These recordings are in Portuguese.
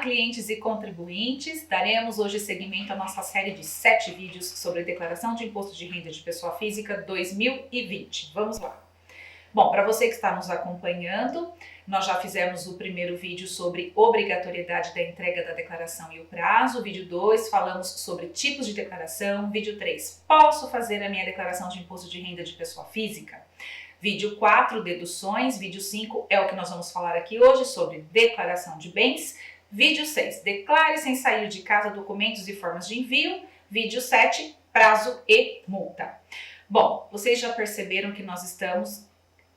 clientes e contribuintes. Daremos hoje seguimento à nossa série de 7 vídeos sobre a Declaração de Imposto de Renda de Pessoa Física 2020. Vamos lá. Bom, para você que está nos acompanhando, nós já fizemos o primeiro vídeo sobre obrigatoriedade da entrega da declaração e o prazo. Vídeo 2, falamos sobre tipos de declaração. Vídeo 3, posso fazer a minha declaração de imposto de renda de pessoa física? Vídeo 4, deduções. Vídeo 5 é o que nós vamos falar aqui hoje sobre declaração de bens. Vídeo 6, declare sem sair de casa documentos e formas de envio. Vídeo 7, prazo e multa. Bom, vocês já perceberam que nós estamos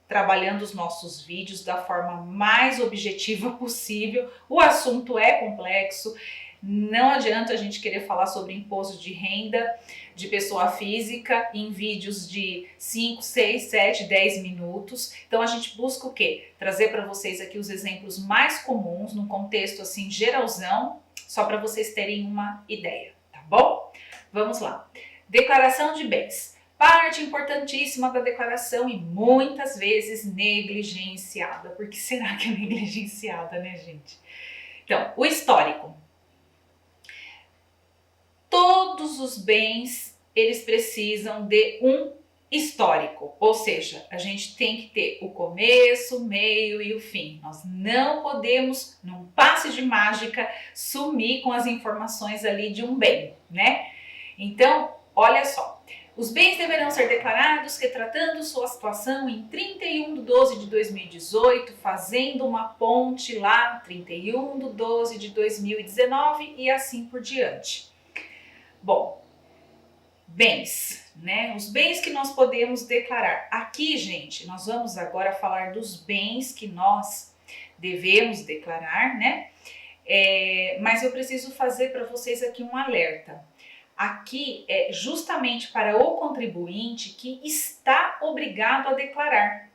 trabalhando os nossos vídeos da forma mais objetiva possível. O assunto é complexo, não adianta a gente querer falar sobre imposto de renda de pessoa física em vídeos de 5, 6, 7, 10 minutos. Então a gente busca o quê? Trazer para vocês aqui os exemplos mais comuns, num contexto assim geralzão, só para vocês terem uma ideia, tá bom? Vamos lá. Declaração de bens. Parte importantíssima da declaração e muitas vezes negligenciada. Por que será que é negligenciada, né, gente? Então, o histórico. Todos os bens, eles precisam de um histórico. Ou seja, a gente tem que ter o começo, o meio e o fim. Nós não podemos, num passe de mágica, sumir com as informações ali de um bem, né? Então, olha só. Os bens deverão ser declarados retratando sua situação em 31/12/2018, fazendo uma ponte lá, 31/12/2019 e assim por diante. Bom, bens, né? Os bens que nós podemos declarar. Aqui, gente, nós vamos agora falar dos bens que nós devemos declarar, né? Mas eu preciso fazer para vocês aqui um alerta. Aqui é justamente para o contribuinte que está obrigado a declarar.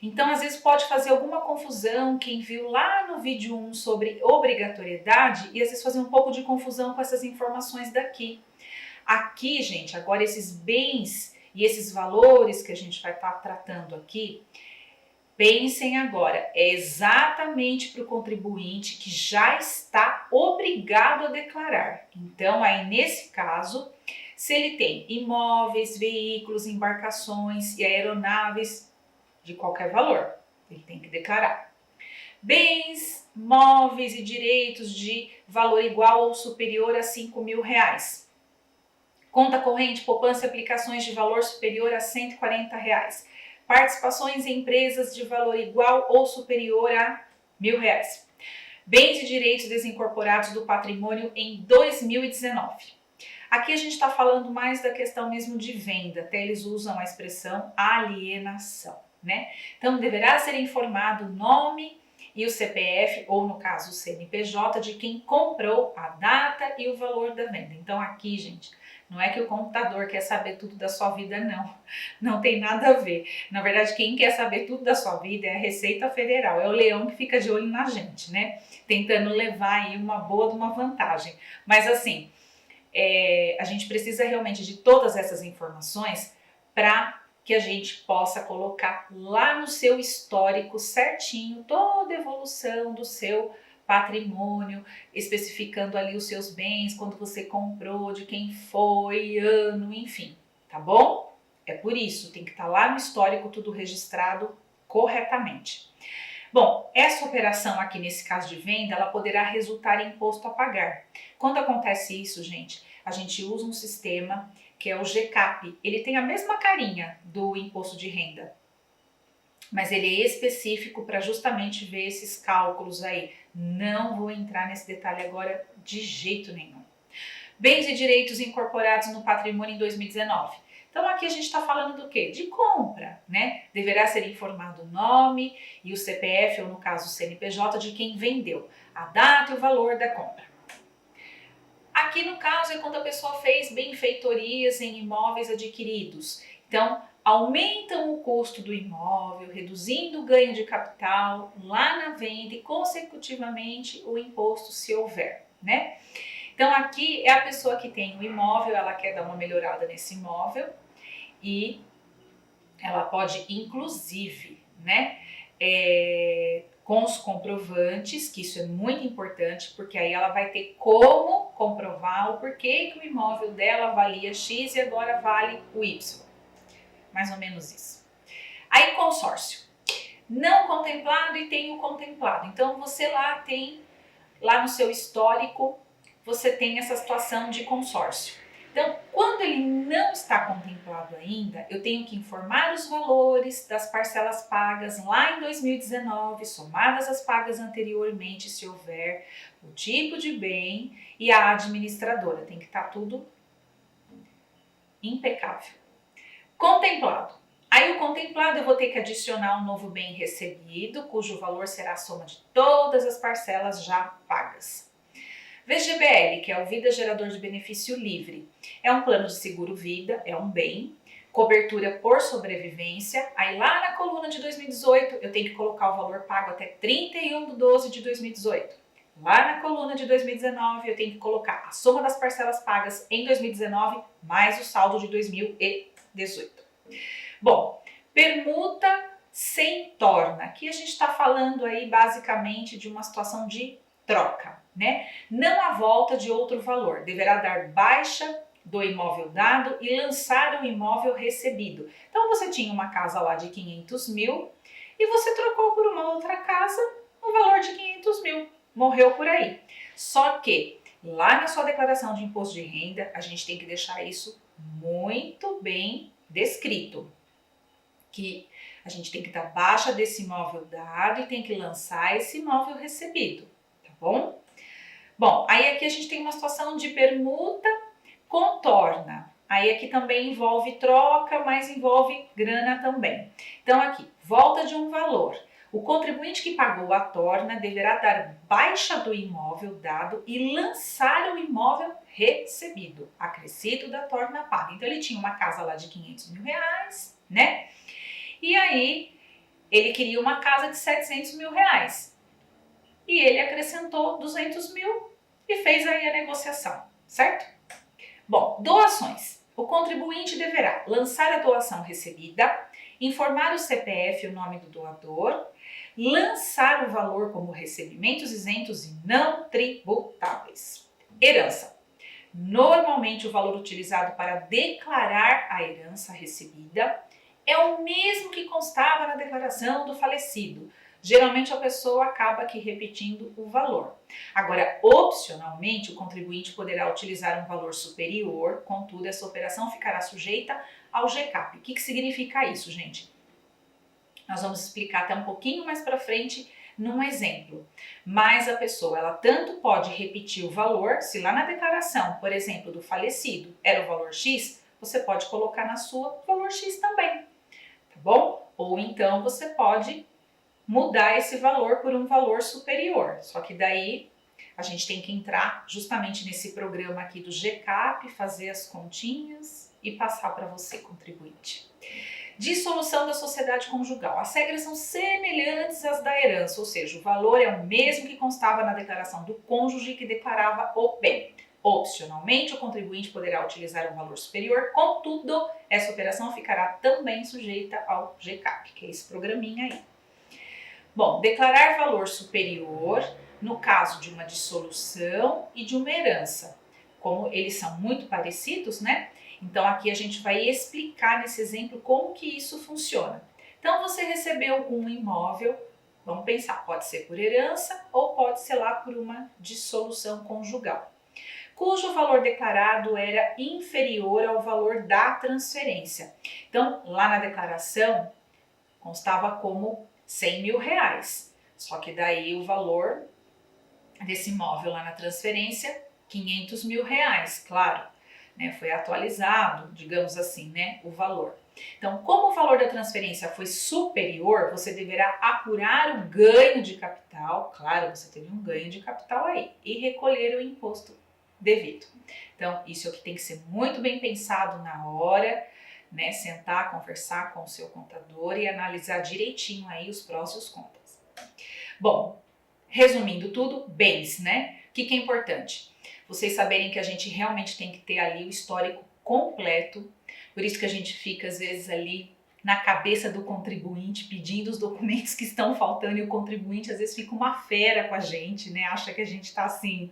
Então, às vezes pode fazer alguma confusão quem viu lá no vídeo 1 sobre obrigatoriedade e às vezes fazer um pouco de confusão com essas informações daqui. Aqui, gente, agora esses bens e esses valores que a gente vai estar tratando aqui, pensem agora, é exatamente para o contribuinte que já está obrigado a declarar. Então, aí nesse caso, se ele tem imóveis, veículos, embarcações e aeronaves de qualquer valor, ele tem que declarar. Bens, móveis e direitos de valor igual ou superior a R$5.000. Conta corrente, poupança e aplicações de valor superior a R$140. Participações em empresas de valor igual ou superior a R$1.000. Bens e direitos desincorporados do patrimônio em 2019. Aqui a gente está falando mais da questão mesmo de venda, até eles usam a expressão alienação, né? Então deverá ser informado o nome e o CPF, ou no caso o CNPJ, de quem comprou, a data e o valor da venda. Então aqui, gente, não é que o computador quer saber tudo da sua vida, não. Não tem nada a ver. Na verdade, quem quer saber tudo da sua vida é a Receita Federal. É o leão que fica de olho na gente, né? Tentando levar aí uma boa de uma vantagem. Mas assim, a gente precisa realmente de todas essas informações para que a gente possa colocar lá no seu histórico certinho toda a evolução do seu patrimônio, especificando ali os seus bens, quando você comprou, de quem foi, ano, enfim, tá bom? É por isso, tem que estar lá no histórico tudo registrado corretamente. Bom, essa operação aqui nesse caso de venda, ela poderá resultar em imposto a pagar. Quando acontece isso, gente, a gente usa um sistema que é o GCAP. Ele tem a mesma carinha do imposto de renda, mas ele é específico para justamente ver esses cálculos aí. Não vou entrar nesse detalhe agora de jeito nenhum. Bens e direitos incorporados no patrimônio em 2019. Então aqui a gente está falando do quê? De compra, né? Deverá ser informado o nome e o CPF, ou no caso o CNPJ, de quem vendeu, a data e o valor da compra. Aqui no caso é quando a pessoa fez benfeitorias em imóveis adquiridos. Então, aumentam o custo do imóvel, reduzindo o ganho de capital lá na venda e, consecutivamente, o imposto se houver, né? Então, aqui é a pessoa que tem o imóvel, ela quer dar uma melhorada nesse imóvel e ela pode, inclusive, né, com os comprovantes, que isso é muito importante, porque aí ela vai ter como comprovar o porquê que o imóvel dela valia X e agora vale o Y. Mais ou menos isso. Aí, consórcio. Não contemplado e tem o contemplado. Então, você lá tem, lá no seu histórico, você tem essa situação de consórcio. Então, quando ele não está contemplado ainda, eu tenho que informar os valores das parcelas pagas lá em 2019, somadas às pagas anteriormente, se houver, o tipo de bem e a administradora. Tem que estar tudo impecável. Contemplado. Aí o contemplado eu vou ter que adicionar um novo bem recebido, cujo valor será a soma de todas as parcelas já pagas. VGBL, que é o Vida Gerador de Benefício Livre, é um plano de seguro-vida, é um bem, cobertura por sobrevivência. Aí lá na coluna de 2018 eu tenho que colocar o valor pago até 31/12 de 2018. Lá na coluna de 2019 eu tenho que colocar a soma das parcelas pagas em 2019 mais o saldo de 2018. Bom, permuta sem torna. Aqui a gente está falando aí basicamente de uma situação de troca, né? Não há volta de outro valor, deverá dar baixa do imóvel dado e lançar o imóvel recebido. Então você tinha uma casa lá de 500 mil e você trocou por uma outra casa no valor de 500 mil, morreu por aí. Só que lá na sua declaração de imposto de renda a gente tem que deixar isso muito bem descrito, que a gente tem que dar baixa desse imóvel dado e tem que lançar esse imóvel recebido. Bom? Bom, aí aqui a gente tem uma situação de permuta contorna. Aí aqui também envolve troca, mas envolve grana também. Então aqui, volta de um valor. O contribuinte que pagou a torna deverá dar baixa do imóvel dado e lançar o imóvel recebido, acrescido da torna paga. Então ele tinha uma casa lá de 500 mil reais, né? E aí ele queria uma casa de 700 mil reais. E ele acrescentou 200 mil e fez aí a negociação, certo? Bom, doações. O contribuinte deverá lançar a doação recebida, informar o CPF e o nome do doador, lançar o valor como recebimentos isentos e não tributáveis. Herança. Normalmente o valor utilizado para declarar a herança recebida é o mesmo que constava na declaração do falecido. Geralmente a pessoa acaba aqui repetindo o valor. Agora, opcionalmente, o contribuinte poderá utilizar um valor superior, contudo, essa operação ficará sujeita ao GCAP. O que significa isso, gente? Nós vamos explicar até um pouquinho mais para frente num exemplo. Mas a pessoa, ela tanto pode repetir o valor, se lá na declaração, por exemplo, do falecido era o valor X, você pode colocar na sua o valor X também, tá bom? Ou então você pode mudar esse valor por um valor superior. Só que daí a gente tem que entrar justamente nesse programa aqui do GCAP, fazer as continhas e passar para você, contribuinte. Dissolução da sociedade conjugal. As regras são semelhantes às da herança, ou seja, o valor é o mesmo que constava na declaração do cônjuge que declarava o bem. Opcionalmente, o contribuinte poderá utilizar um valor superior, contudo, essa operação ficará também sujeita ao GCAP, que é esse programinha aí. Bom, declarar valor superior no caso de uma dissolução e de uma herança. Como eles são muito parecidos, né? Então aqui a gente vai explicar nesse exemplo como que isso funciona. Então você recebeu um imóvel, vamos pensar, pode ser por herança ou pode ser lá por uma dissolução conjugal, cujo valor declarado era inferior ao valor da transferência. Então lá na declaração constava como 100 mil reais, só que daí o valor desse imóvel lá na transferência, 500 mil reais, claro, né, foi atualizado, digamos assim, né, o valor. Então, como o valor da transferência foi superior, você deverá apurar o ganho de capital, claro, você teve um ganho de capital aí, e recolher o imposto devido. Então, isso é o que tem que ser muito bem pensado na hora, né, sentar, conversar com o seu contador e analisar direitinho aí os prós e os contras. Bom, resumindo tudo, bens, né? O que é importante? Vocês saberem que a gente realmente tem que ter ali o histórico completo, por isso que a gente fica às vezes ali na cabeça do contribuinte, pedindo os documentos que estão faltando, e o contribuinte às vezes fica uma fera com a gente, né? Acha que a gente está assim,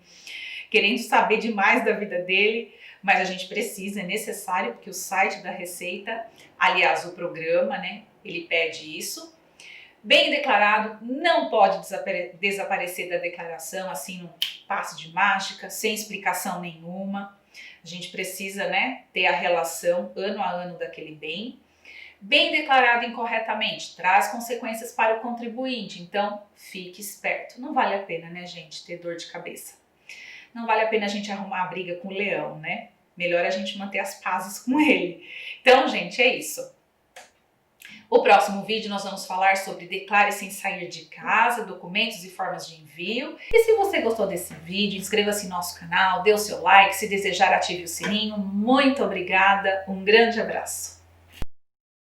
querendo saber demais da vida dele, mas a gente precisa, é necessário, porque o site da Receita, aliás, o programa, né, ele pede isso. Bem declarado, não pode desaparecer da declaração assim num passe de mágica, sem explicação nenhuma. A gente precisa, né, ter a relação ano a ano daquele bem. Bem declarado incorretamente, traz consequências para o contribuinte, então fique esperto. Não vale a pena, né, gente, ter dor de cabeça. Não vale a pena a gente arrumar a briga com o leão, né? Melhor a gente manter as pazes com ele. Então, gente, é isso. O próximo vídeo nós vamos falar sobre declare sem sair de casa, documentos e formas de envio. E se você gostou desse vídeo, inscreva-se no nosso canal, dê o seu like, se desejar ative o sininho. Muito obrigada, um grande abraço.